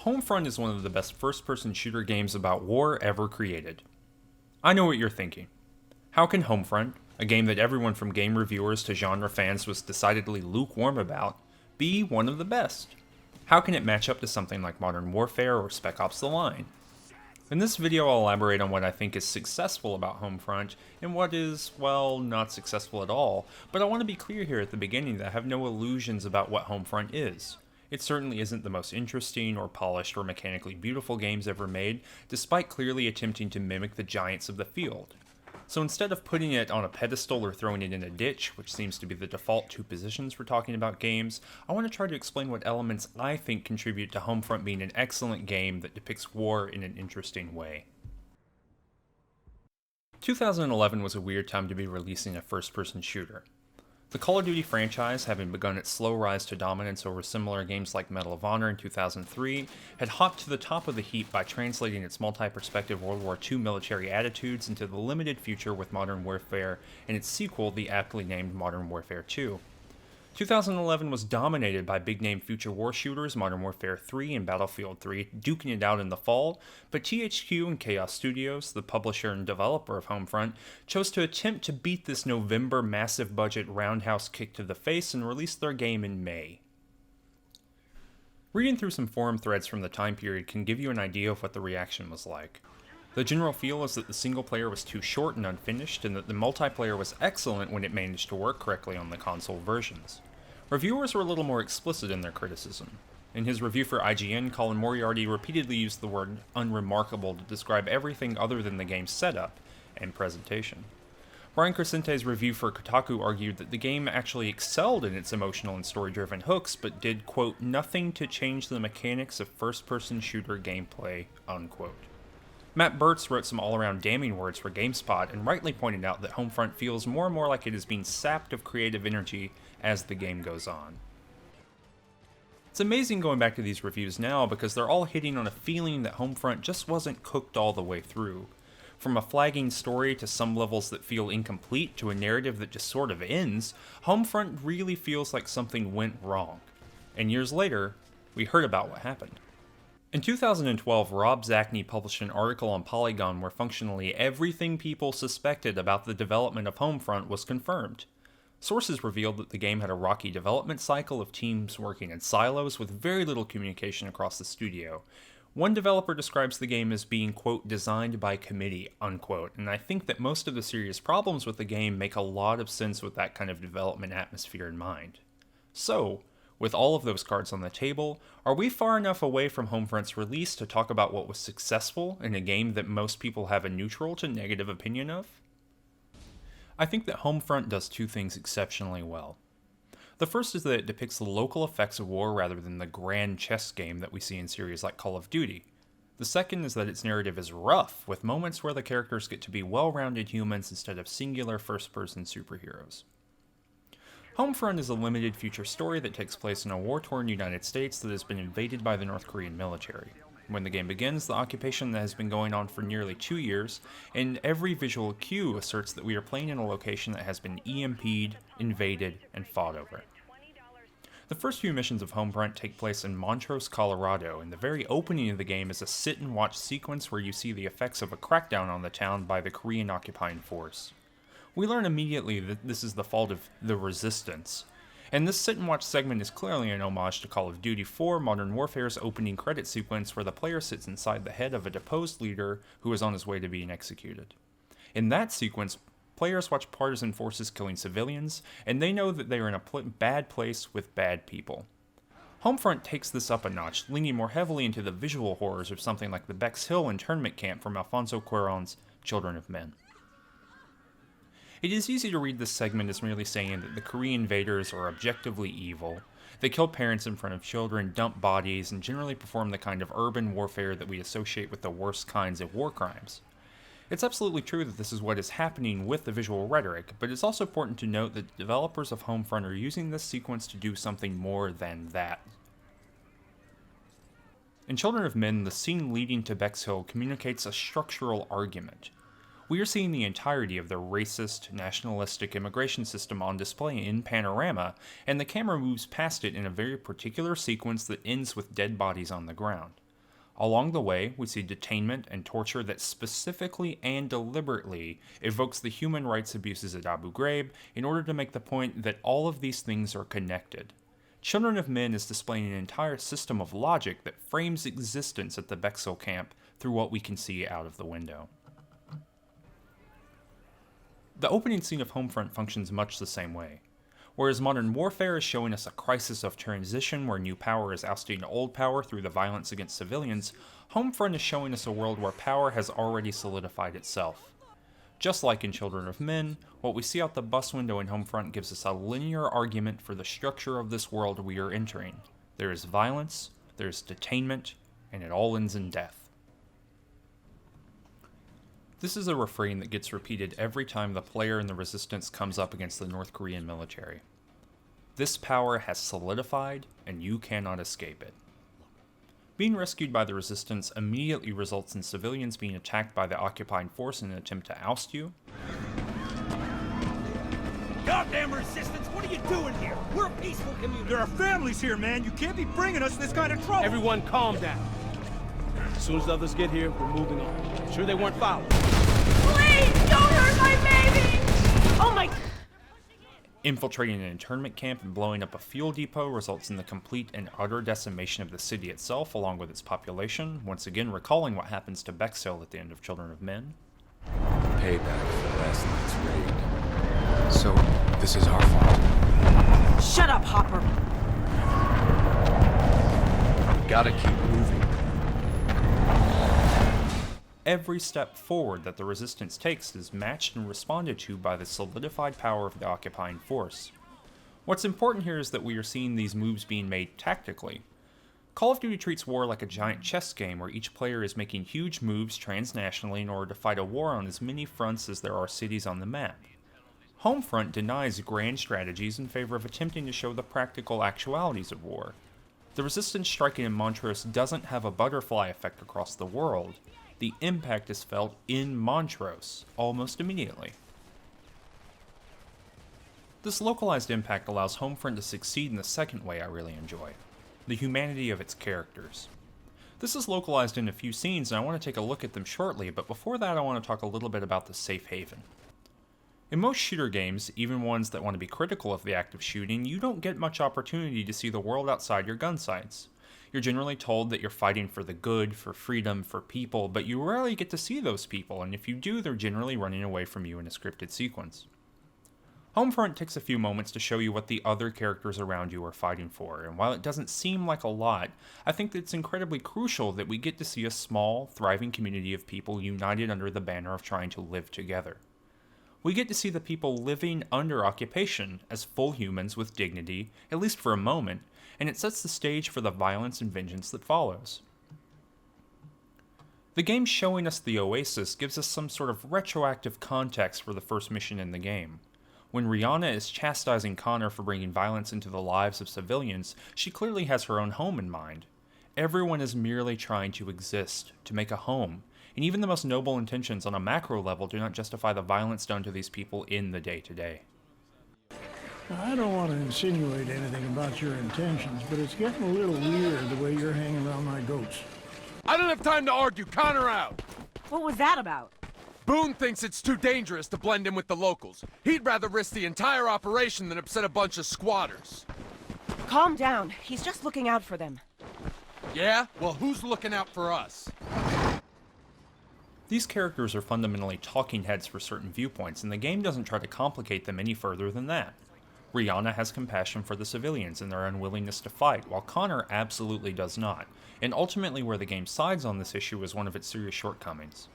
Homefront is one of the best first-person shooter games about war ever created. I know what you're thinking. How can Homefront, a game that everyone from game reviewers to genre fans was decidedly lukewarm about, be one of the best? How can it match up to something like Modern Warfare or Spec Ops: The Line? In this video I'll elaborate on what I think is successful about Homefront, and what is, well, not successful at all, but I want to be clear here at the beginning that I have no illusions about what Homefront is. It certainly isn't the most interesting or polished or mechanically beautiful games ever made, despite clearly attempting to mimic the giants of the field. So instead of putting it on a pedestal or throwing it in a ditch, which seems to be the default two positions for talking about games, I want to try to explain what elements I think contribute to Homefront being an excellent game that depicts war in an interesting way. 2011 was a weird time to be releasing a first-person shooter. The Call of Duty franchise, having begun its slow rise to dominance over similar games like Medal of Honor in 2003, had hopped to the top of the heap by translating its multi-perspective World War II military attitudes into the limited future with Modern Warfare and its sequel, the aptly named Modern Warfare 2. 2011 was dominated by big-name future war shooters Modern Warfare 3 and Battlefield 3 duking it out in the fall, but THQ and KAOSS Studios, the publisher and developer of Homefront, chose to attempt to beat this November massive-budget roundhouse kick to the face and release their game in May. Reading through some forum threads from the time period can give you an idea of what the reaction was like. The general feel is that the single player was too short and unfinished, and that the multiplayer was excellent when it managed to work correctly on the console versions. Reviewers were a little more explicit in their criticism. In his review for IGN, Colin Moriarty repeatedly used the word unremarkable to describe everything other than the game's setup and presentation. Brian Crescente's review for Kotaku argued that the game actually excelled in its emotional and story-driven hooks, but did, quote, nothing to change the mechanics of first-person shooter gameplay, unquote. Matt Burtz wrote some all-around damning words for GameSpot and rightly pointed out that Homefront feels more and more like it is being sapped of creative energy as the game goes on. It's amazing going back to these reviews now because they're all hitting on a feeling that Homefront just wasn't cooked all the way through. From a flagging story to some levels that feel incomplete to a narrative that just sort of ends, Homefront really feels like something went wrong. And years later, we heard about what happened. In 2012, Rob Zacny published an article on Polygon where functionally everything people suspected about the development of Homefront was confirmed. Sources revealed that the game had a rocky development cycle of teams working in silos with very little communication across the studio. One developer describes the game as being, quote, designed by committee, unquote, and I think that most of the serious problems with the game make a lot of sense with that kind of development atmosphere in mind. So, with all of those cards on the table, are we far enough away from Homefront's release to talk about what was successful in a game that most people have a neutral to negative opinion of? I think that Homefront does two things exceptionally well. The first is that it depicts the local effects of war rather than the grand chess game that we see in series like Call of Duty. The second is that its narrative is rough, with moments where the characters get to be well-rounded humans instead of singular first-person superheroes. Homefront is a limited future story that takes place in a war-torn United States that has been invaded by the North Korean military. When the game begins, the occupation has been going on for nearly 2 years, and every visual cue asserts that we are playing in a location that has been EMP'd, invaded, and fought over. The first few missions of Homefront take place in Montrose, Colorado, and the very opening of the game is a sit-and-watch sequence where you see the effects of a crackdown on the town by the Korean occupying force. We learn immediately that this is the fault of the Resistance, and this sit-and-watch segment is clearly an homage to Call of Duty 4 Modern Warfare's opening credit sequence where the player sits inside the head of a deposed leader who is on his way to being executed. In that sequence, players watch partisan forces killing civilians, and they know that they are in a bad place with bad people. Homefront takes this up a notch, leaning more heavily into the visual horrors of something like the Bexhill internment camp from Alfonso Cuarón's Children of Men. It is easy to read this segment as merely saying that the Korean invaders are objectively evil. They kill parents in front of children, dump bodies, and generally perform the kind of urban warfare that we associate with the worst kinds of war crimes. It's absolutely true that this is what is happening with the visual rhetoric, but it's also important to note that developers of Homefront are using this sequence to do something more than that. In Children of Men, the scene leading to Bexhill communicates a structural argument. We are seeing the entirety of the racist, nationalistic immigration system on display in panorama, and the camera moves past it in a very particular sequence that ends with dead bodies on the ground. Along the way, we see detainment and torture that specifically and deliberately evokes the human rights abuses at Abu Ghraib in order to make the point that all of these things are connected. Children of Men is displaying an entire system of logic that frames existence at the Bexel camp through what we can see out of the window. The opening scene of Homefront functions much the same way. Whereas Modern Warfare is showing us a crisis of transition where new power is ousting old power through the violence against civilians, Homefront is showing us a world where power has already solidified itself. Just like in Children of Men, what we see out the bus window in Homefront gives us a linear argument for the structure of this world we are entering. There is violence, there is detainment, and it all ends in death. This is a refrain that gets repeated every time the player in the Resistance comes up against the North Korean military. This power has solidified, and you cannot escape it. Being rescued by the Resistance immediately results in civilians being attacked by the occupying force in an attempt to oust you. Goddamn Resistance, what are you doing here? We're a peaceful community. There are families here, man. You can't be bringing us this kind of trouble. Everyone calm down. As soon as others get here, we're moving on. I'm sure they weren't followed. Please, don't hurt my baby! Oh my... Infiltrating an internment camp and blowing up a fuel depot results in the complete and utter decimation of the city itself along with its population, once again recalling what happens to Bexel at the end of Children of Men. Payback for last night's raid. So, this is our fault. Shut up, Hopper! We gotta keep moving. Every step forward that the Resistance takes is matched and responded to by the solidified power of the occupying force. What's important here is that we are seeing these moves being made tactically. Call of Duty treats war like a giant chess game where each player is making huge moves transnationally in order to fight a war on as many fronts as there are cities on the map. Homefront denies grand strategies in favor of attempting to show the practical actualities of war. The Resistance striking in Montrose doesn't have a butterfly effect across the world. The impact is felt in Montrose, almost immediately. This localized impact allows Homefront to succeed in the second way I really enjoy, the humanity of its characters. This is localized in a few scenes and I want to take a look at them shortly, but before that I want to talk a little bit about the safe haven. In most shooter games, even ones that want to be critical of the act of shooting, you don't get much opportunity to see the world outside your gun sights. You're generally told that you're fighting for the good, for freedom, for people, but you rarely get to see those people, and if you do, they're generally running away from you in a scripted sequence. Homefront takes a few moments to show you what the other characters around you are fighting for, and while it doesn't seem like a lot, I think that it's incredibly crucial that we get to see a small, thriving community of people united under the banner of trying to live together. We get to see the people living under occupation as full humans with dignity, at least for a moment, and it sets the stage for the violence and vengeance that follows. The game showing us the Oasis gives us some sort of retroactive context for the first mission in the game. When Rihanna is chastising Connor for bringing violence into the lives of civilians, she clearly has her own home in mind. Everyone is merely trying to exist, to make a home, and even the most noble intentions on a macro level do not justify the violence done to these people in the day-to-day. Now, I don't want to insinuate anything about your intentions, but it's getting a little weird the way you're hanging around my goats. I don't have time to argue. Connor out. What was that about? Boone thinks it's too dangerous to blend in with the locals. He'd rather risk the entire operation than upset a bunch of squatters. Calm down. He's just looking out for them. Yeah? Well, who's looking out for us? These characters are fundamentally talking heads for certain viewpoints, and the game doesn't try to complicate them any further than that. Rihanna has compassion for the civilians and their unwillingness to fight, while Connor absolutely does not, and ultimately where the game sides on this issue is one of its serious shortcomings.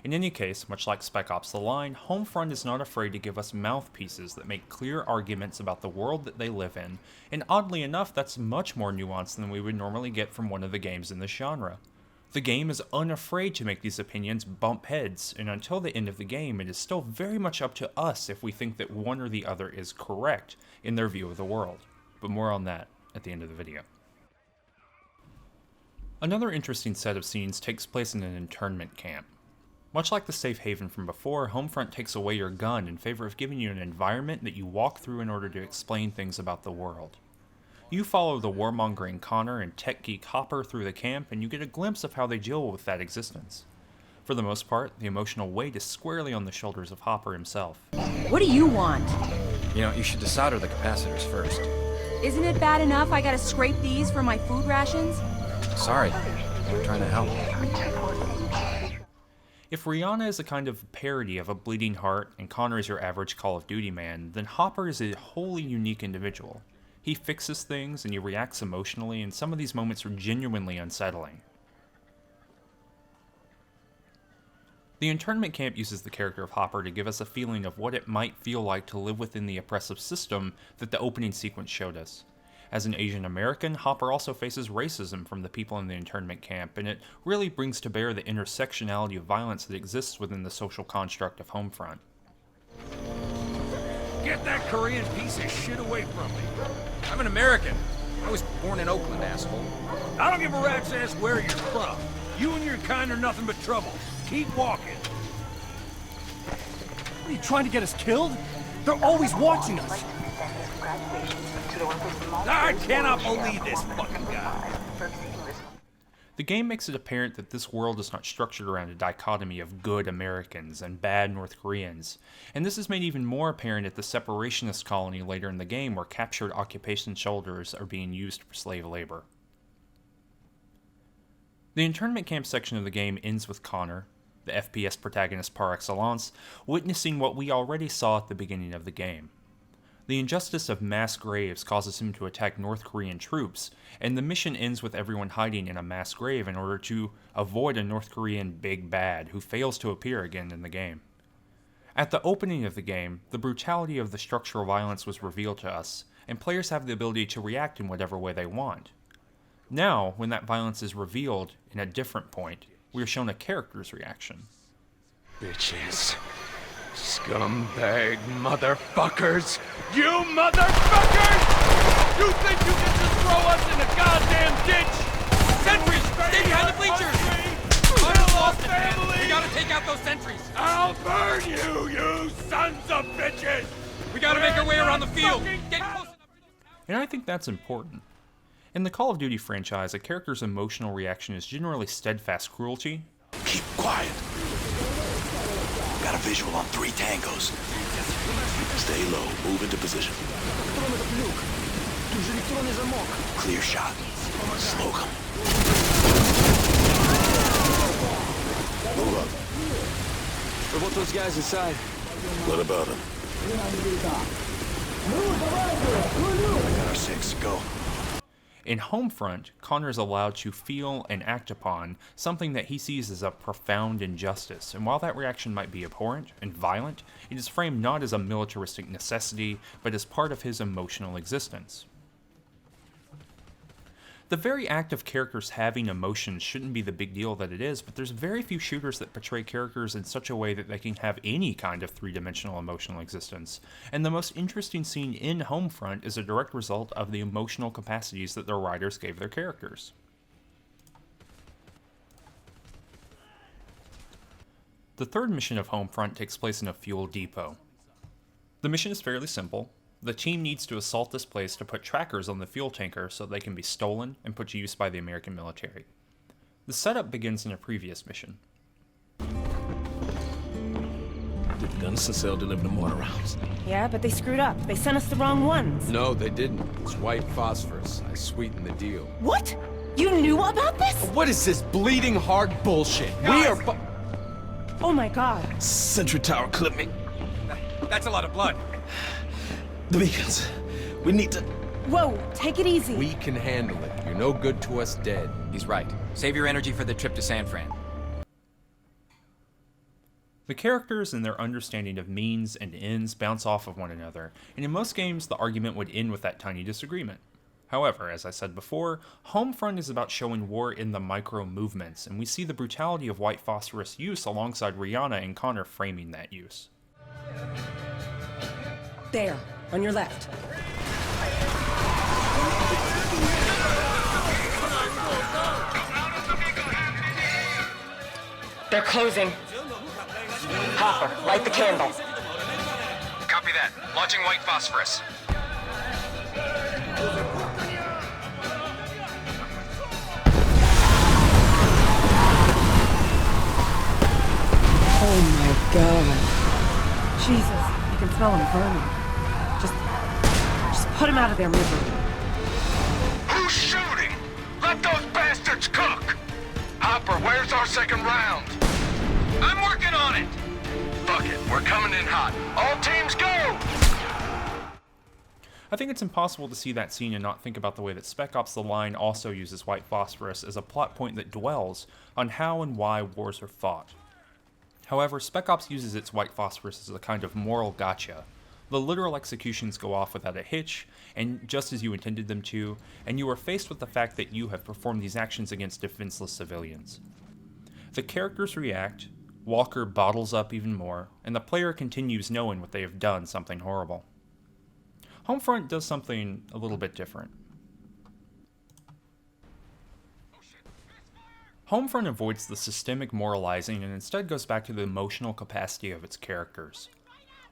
In any case, much like Spec Ops: The Line, Homefront is not afraid to give us mouthpieces that make clear arguments about the world that they live in, and oddly enough, that's much more nuanced than we would normally get from one of the games in this genre. The game is unafraid to make these opinions bump heads, and until the end of the game, it is still very much up to us if we think that one or the other is correct in their view of the world. But more on that at the end of the video. Another interesting set of scenes takes place in an internment camp. Much like the safe haven from before, Homefront takes away your gun in favor of giving you an environment that you walk through in order to explain things about the world. You follow the warmongering Connor and tech geek Hopper through the camp, and you get a glimpse of how they deal with that existence. For the most part, the emotional weight is squarely on the shoulders of Hopper himself. What do you want? You know, you should desolder the capacitors first. Isn't it bad enough I gotta scrape these for my food rations? Sorry, I'm trying to help. If Rihanna is a kind of parody of a bleeding heart and Connor is your average Call of Duty man, then Hopper is a wholly unique individual. He fixes things and he reacts emotionally, and some of these moments are genuinely unsettling. The internment camp uses the character of Hopper to give us a feeling of what it might feel like to live within the oppressive system that the opening sequence showed us. As an Asian American, Hopper also faces racism from the people in the internment camp, and it really brings to bear the intersectionality of violence that exists within the social construct of Homefront. Get that Korean piece of shit away from me. I'm an American. I was born in Oakland, asshole. I don't give a rat's ass where you're from. You and your kind are nothing but trouble. Keep walking. What, are you trying to get us killed? They're always watching us. I cannot believe this fucking guy. The game makes it apparent that this world is not structured around a dichotomy of good Americans and bad North Koreans, and this is made even more apparent at the separationist colony later in the game, where captured occupation soldiers are being used for slave labor. The internment camp section of the game ends with Connor, the FPS protagonist par excellence, witnessing what we already saw at the beginning of the game. The injustice of mass graves causes him to attack North Korean troops, and the mission ends with everyone hiding in a mass grave in order to avoid a North Korean big bad who fails to appear again in the game. At the opening of the game, the brutality of the structural violence was revealed to us, and players have the ability to react in whatever way they want. Now, when that violence is revealed in a different point, we are shown a character's reaction. Bitches. Scumbag motherfuckers! You motherfuckers! You think you can just throw us in a goddamn ditch? Sentries! Stay behind the bleachers! I'm lost it, man! We gotta take out those sentries! I'll burn you, you sons of bitches! We gotta make our way around the field! Get close enough! And I think that's important. In the Call of Duty franchise, a character's emotional reaction is generally steadfast cruelty. Keep quiet. Got a visual on 3 tangos. Stay low, move into position. Clear shot. Smoke them. Move up. What about those guys inside? What about them? I got our 6. Go. In Homefront, Connor is allowed to feel and act upon something that he sees as a profound injustice, and while that reaction might be abhorrent and violent, it is framed not as a militaristic necessity, but as part of his emotional existence. The very act of characters having emotions shouldn't be the big deal that it is, but there's very few shooters that portray characters in such a way that they can have any kind of three-dimensional emotional existence, and the most interesting scene in Homefront is a direct result of the emotional capacities that the writers gave their characters. The third mission of Homefront takes place in a fuel depot. The mission is fairly simple. The team needs to assault this place to put trackers on the fuel tanker so they can be stolen and put to use by the American military. The setup begins in a previous mission. Did the Gunston deliver the mortar rounds? Yeah, but they screwed up. They sent us the wrong ones. No, they didn't. It's white phosphorus. I sweetened the deal. What? You knew about this? What is this bleeding heart bullshit? We are Oh my god. Sentry tower clipped me. That's a lot of blood. The beacons. We need to... Whoa, take it easy. We can handle it. You're no good to us dead. He's right. Save your energy for the trip to San Fran. The characters and their understanding of means and ends bounce off of one another, and in most games the argument would end with that tiny disagreement. However, as I said before, Homefront is about showing war in the micro movements, and we see the brutality of white phosphorus use alongside Rihanna and Connor framing that use. There, on your left. They're closing. Hopper, light the candle. Copy that. Launching white phosphorus. God. Jesus, I can smell him burning. Just put him out of their misery. Who's shooting? Let those bastards cook! Hopper, where's our second round? I'm working on it! Fuck it, we're coming in hot. All teams go! I think it's impossible to see that scene and not think about the way that Spec Ops: The Line also uses white phosphorus as a plot point that dwells on how and why wars are fought. However, Spec Ops uses its white phosphorus as a kind of moral gotcha. The literal executions go off without a hitch, and just as you intended them to, and you are faced with the fact that you have performed these actions against defenseless civilians. The characters react, Walker bottles up even more, and the player continues knowing what they have done something horrible. Homefront does something a little bit different. Homefront avoids the systemic moralizing and instead goes back to the emotional capacity of its characters.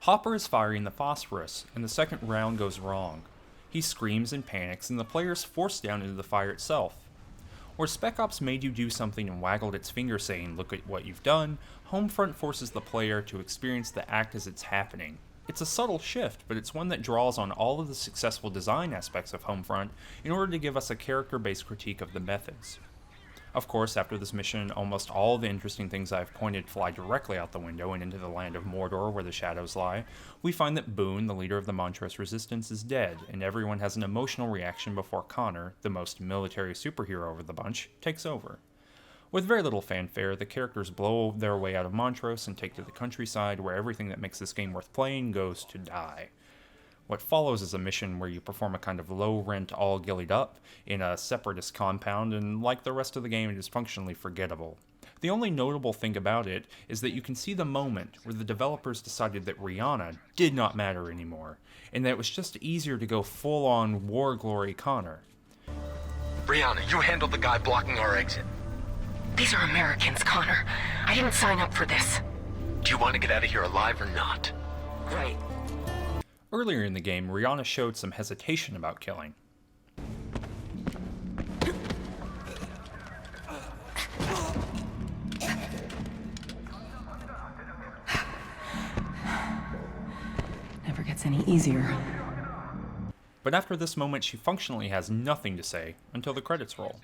Hopper is firing the phosphorus, and the second round goes wrong. He screams and panics, and the player is forced down into the fire itself. Where Spec Ops made you do something and waggled its finger saying, "Look at what you've done," Homefront forces the player to experience the act as it's happening. It's a subtle shift, but it's one that draws on all of the successful design aspects of Homefront in order to give us a character-based critique of the methods. Of course, after this mission, almost all the interesting things I've pointed fly directly out the window and into the land of Mordor where the shadows lie. We find that Boone, the leader of the Montrose Resistance, is dead, and everyone has an emotional reaction before Connor, the most military superhero of the bunch, takes over. With very little fanfare, the characters blow their way out of Montrose and take to the countryside where everything that makes this game worth playing goes to die. What follows is a mission where you perform a kind of low-rent all gillied up in a separatist compound, and like the rest of the game, it is functionally forgettable. The only notable thing about it is that you can see the moment where the developers decided that Rihanna did not matter anymore, and that it was just easier to go full-on War Glory Connor. Rihanna, you handled the guy blocking our exit. These are Americans, Connor. I didn't sign up for this. Do you want to get out of here alive or not? Right. Earlier in the game, Rihanna showed some hesitation about killing. Never gets any easier. But after this moment, she functionally has nothing to say until the credits roll.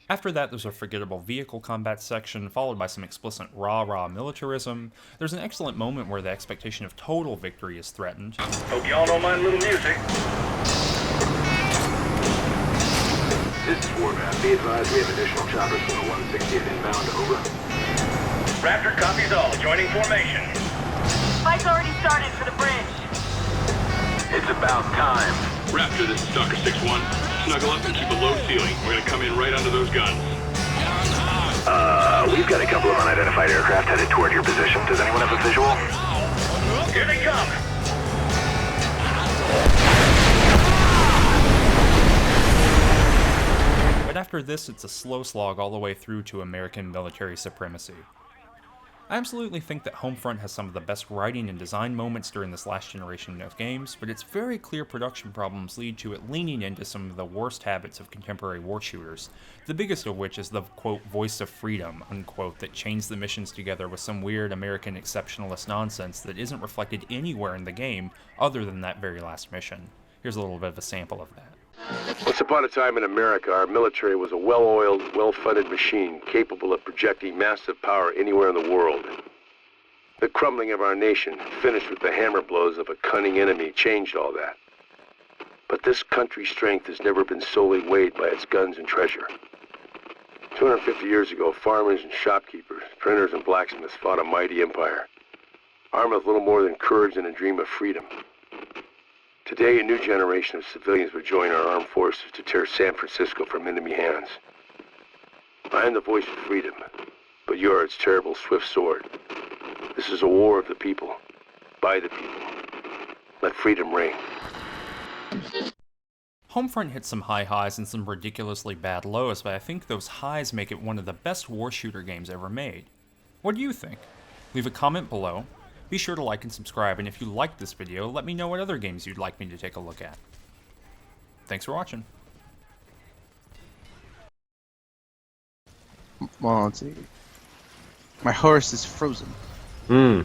After that, there's a forgettable vehicle combat section, followed by some explicit rah-rah militarism. There's an excellent moment where the expectation of total victory is threatened. Hope y'all don't mind a little music. This is Warpath. Be advised we have additional choppers from the 160th inbound. Over. Raptor copies all. Joining formation. Fight's already started for the bridge. It's about time. Raptor, this is Stalker 6-1. Snuggle up and keep a low ceiling. We're gonna come in right under those guns. We've got a couple of unidentified aircraft headed toward your position. Does anyone have a visual? Here they come. But after this, it's a slow slog all the way through to American military supremacy. I absolutely think that Homefront has some of the best writing and design moments during this last generation of games, but its very clear production problems lead to it leaning into some of the worst habits of contemporary war shooters, the biggest of which is the, quote, voice of freedom, unquote, that chains the missions together with some weird American exceptionalist nonsense that isn't reflected anywhere in the game other than that very last mission. Here's a little bit of a sample of that. Once upon a time in America, our military was a well-oiled, well-funded machine capable of projecting massive power anywhere in the world. The crumbling of our nation, finished with the hammer blows of a cunning enemy, changed all that. But this country's strength has never been solely weighed by its guns and treasure. 250 years ago, farmers and shopkeepers, printers and blacksmiths fought a mighty empire, armed with little more than courage and a dream of freedom. Today, a new generation of civilians would join our armed forces to tear San Francisco from enemy hands. I am the voice of freedom, but you are its terrible, swift sword. This is a war of the people, by the people. Let freedom reign. Homefront hits some high highs and some ridiculously bad lows, but I think those highs make it one of the best war shooter games ever made. What do you think? Leave a comment below. Be sure to like and subscribe, and if you liked this video, let me know what other games you'd like me to take a look at. Thanks for watching. Monty. My horse is frozen. Hmm.